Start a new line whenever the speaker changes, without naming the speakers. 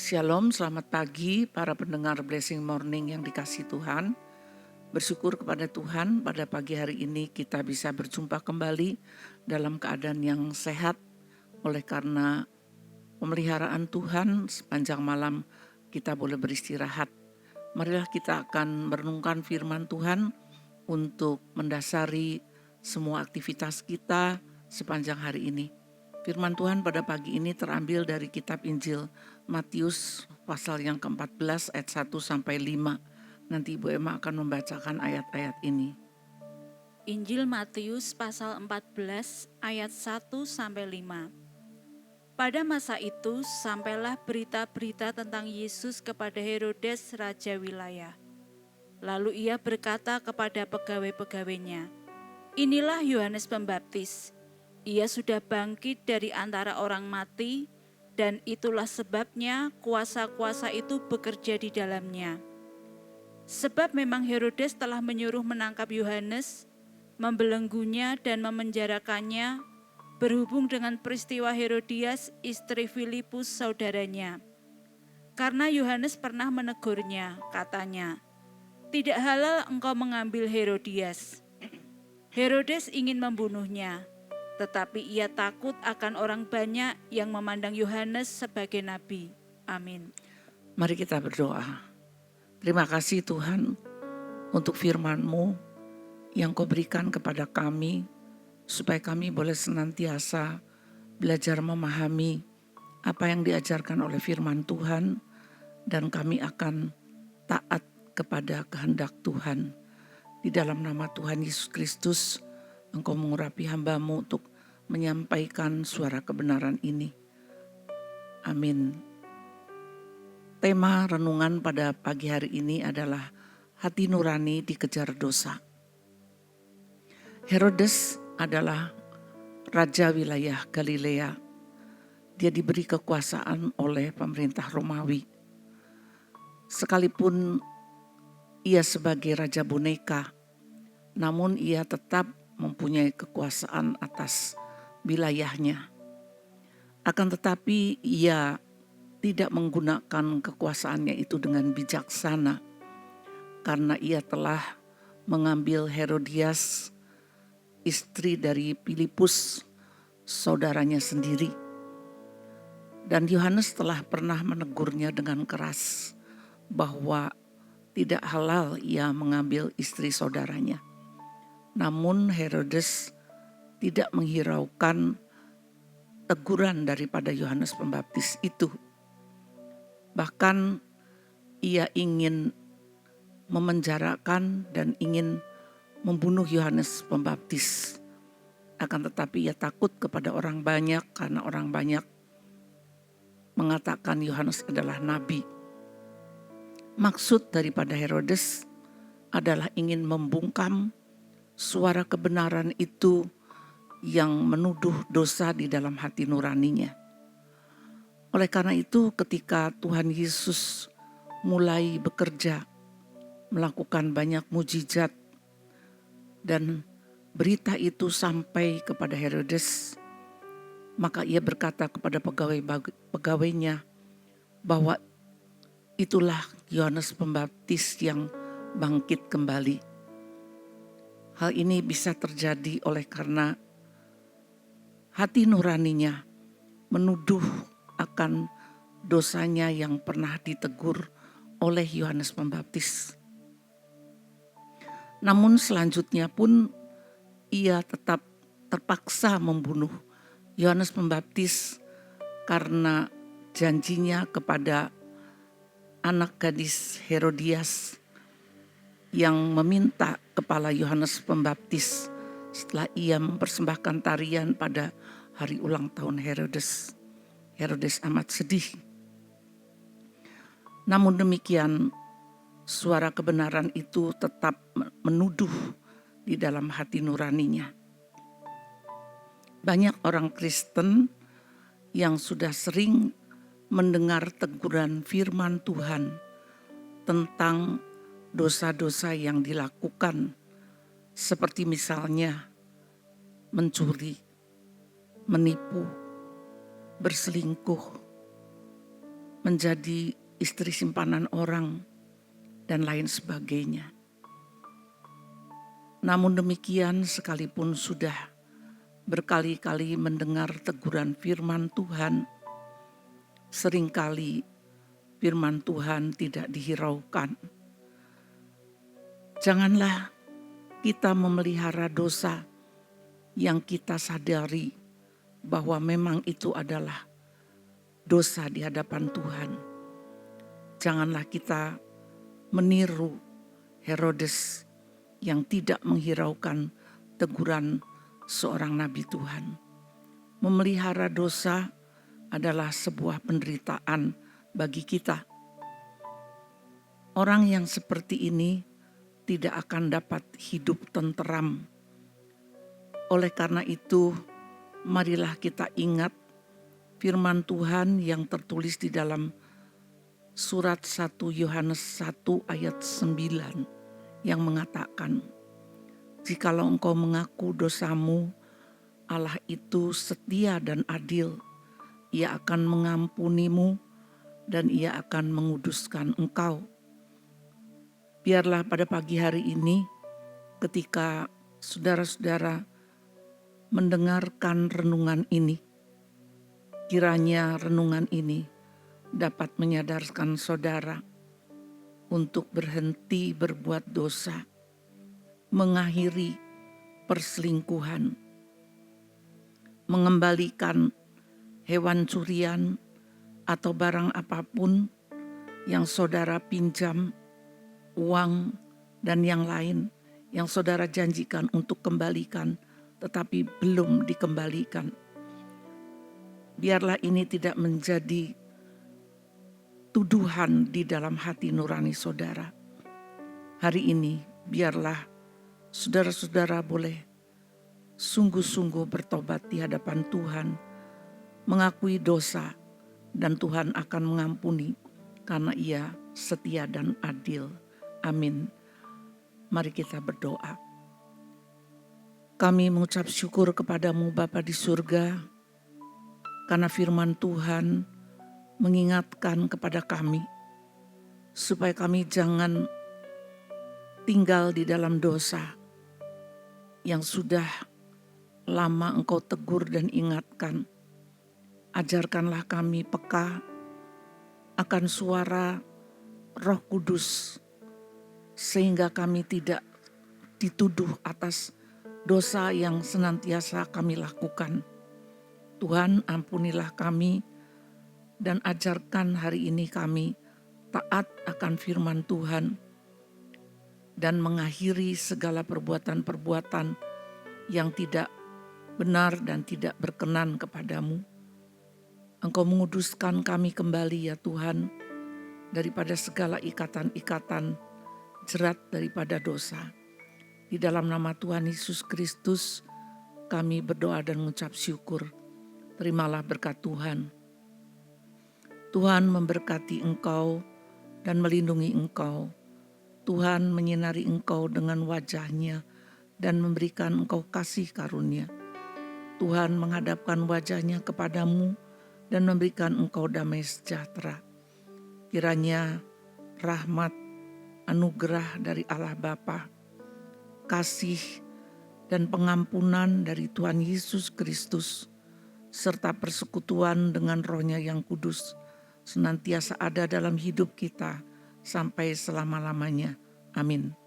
Shalom, selamat pagi para pendengar Blessing Morning yang dikasihi Tuhan. Bersyukur kepada Tuhan pada pagi hari ini kita bisa berjumpa kembali dalam keadaan yang sehat oleh karena pemeliharaan Tuhan sepanjang malam kita boleh beristirahat. Marilah kita akan merenungkan firman Tuhan untuk mendasari semua aktivitas kita sepanjang hari ini. Firman Tuhan pada pagi ini terambil dari kitab Injil Matius pasal yang ke-14 ayat 1 sampai 5. Nanti Ibu Emma akan membacakan ayat-ayat ini.
Injil Matius pasal 14 ayat 1 sampai 5. Pada masa itu sampailah berita-berita tentang Yesus kepada Herodes raja wilayah. Lalu ia berkata kepada pegawai-pegawainya, "Inilah Yohanes Pembaptis. Ia sudah bangkit dari antara orang mati, dan itulah sebabnya kuasa-kuasa itu bekerja di dalamnya. Sebab memang Herodes telah menyuruh menangkap Yohanes, membelenggunya dan memenjarakannya, berhubung dengan peristiwa Herodias istri Filipus saudaranya. Karena Yohanes pernah menegurnya, katanya, 'Tidak halal engkau mengambil Herodias.' Herodes ingin membunuhnya, tetapi ia takut akan orang banyak yang memandang Yohanes sebagai nabi." Amin.
Mari kita berdoa. Terima kasih Tuhan untuk firman-Mu yang Kau berikan kepada kami, supaya kami boleh senantiasa belajar memahami apa yang diajarkan oleh firman Tuhan, dan kami akan taat kepada kehendak Tuhan. Di dalam nama Tuhan Yesus Kristus, Engkau mengurapi hamba-Mu untuk menyampaikan suara kebenaran ini. Amin. Tema renungan pada pagi hari ini adalah hati nurani dikejar dosa. Herodes adalah raja wilayah Galilea. Dia diberi kekuasaan oleh pemerintah Romawi. Sekalipun ia sebagai raja boneka, namun ia tetap mempunyai kekuasaan atas wilayahnya. Akan tetapi ia tidak menggunakan kekuasaannya itu dengan bijaksana, karena ia telah mengambil Herodias, istri dari Filipus, saudaranya sendiri. Dan Yohanes telah pernah menegurnya dengan keras bahwa tidak halal ia mengambil istri saudaranya. Namun Herodes tidak menghiraukan teguran daripada Yohanes Pembaptis itu. Bahkan ia ingin memenjarakan dan ingin membunuh Yohanes Pembaptis. Akan tetapi ia takut kepada orang banyak, karena orang banyak mengatakan Yohanes adalah nabi. Maksud daripada Herodes adalah ingin membungkam suara kebenaran itu yang menuduh dosa di dalam hati nuraninya. Oleh karena itu, ketika Tuhan Yesus mulai bekerja, melakukan banyak mujizat, dan berita itu sampai kepada Herodes, maka ia berkata kepada pegawainya bahwa itulah Yohanes Pembaptis yang bangkit kembali. Hal ini bisa terjadi oleh karena hati nuraninya menuduh akan dosanya yang pernah ditegur oleh Yohanes Pembaptis. Namun selanjutnya pun ia tetap terpaksa membunuh Yohanes Pembaptis karena janjinya kepada anak gadis Herodias yang meminta kepala Yohanes Pembaptis setelah ia mempersembahkan tarian pada hari ulang tahun Herodes. Herodes amat sedih. Namun demikian, suara kebenaran itu tetap menuduh di dalam hati nuraninya. Banyak orang Kristen yang sudah sering mendengar teguran firman Tuhan tentang dosa-dosa yang dilakukan, seperti misalnya mencuri, menipu, berselingkuh, menjadi istri simpanan orang, dan lain sebagainya. Namun demikian, sekalipun sudah berkali-kali mendengar teguran firman Tuhan, seringkali firman Tuhan tidak dihiraukan. Janganlah kita memelihara dosa yang kita sadari bahwa memang itu adalah dosa di hadapan Tuhan. Janganlah kita meniru Herodes yang tidak menghiraukan teguran seorang nabi Tuhan. Memelihara dosa adalah sebuah penderitaan bagi kita. Orang yang seperti ini tidak akan dapat hidup tenteram. Oleh karena itu, marilah kita ingat firman Tuhan yang tertulis di dalam surat 1 Yohanes 1 ayat 9 yang mengatakan, "Jikalau engkau mengaku dosamu, Allah itu setia dan adil. Ia akan mengampunimu dan Ia akan menguduskan engkau." Biarlah pada pagi hari ini, ketika saudara-saudara mendengarkan renungan ini, kiranya renungan ini dapat menyadarkan saudara untuk berhenti berbuat dosa, mengakhiri perselingkuhan, mengembalikan hewan curian atau barang apapun yang saudara pinjam, uang dan yang lain yang saudara janjikan untuk kembalikan tetapi belum dikembalikan. Biarlah ini tidak menjadi tuduhan di dalam hati nurani saudara. Hari ini biarlah saudara-saudara boleh sungguh-sungguh bertobat di hadapan Tuhan, mengakui dosa, dan Tuhan akan mengampuni karena Ia setia dan adil. Amin. Mari kita berdoa. Kami mengucap syukur kepadamu Bapa di surga, karena firman Tuhan mengingatkan kepada kami, supaya kami jangan tinggal di dalam dosa yang sudah lama Engkau tegur dan ingatkan. Ajarkanlah kami peka akan suara Roh Kudus, sehingga kami tidak dituduh atas dosa yang senantiasa kami lakukan. Tuhan, ampunilah kami dan ajarkan hari ini kami taat akan firman Tuhan dan mengakhiri segala perbuatan-perbuatan yang tidak benar dan tidak berkenan kepadamu. Engkau menguduskan kami kembali ya Tuhan, daripada segala ikatan-ikatan jerat daripada dosa. Di dalam nama Tuhan Yesus Kristus kami berdoa dan mengucap syukur. Terimalah berkat Tuhan. Tuhan memberkati engkau dan melindungi engkau. Tuhan menyinari engkau dengan wajah-Nya dan memberikan engkau kasih karunia. Tuhan menghadapkan wajah-Nya kepadamu dan memberikan engkau damai sejahtera. Kiranya rahmat, anugerah dari Allah Bapa, kasih dan pengampunan dari Tuhan Yesus Kristus, serta persekutuan dengan Roh-Nya yang kudus, senantiasa ada dalam hidup kita sampai selama-lamanya. Amin.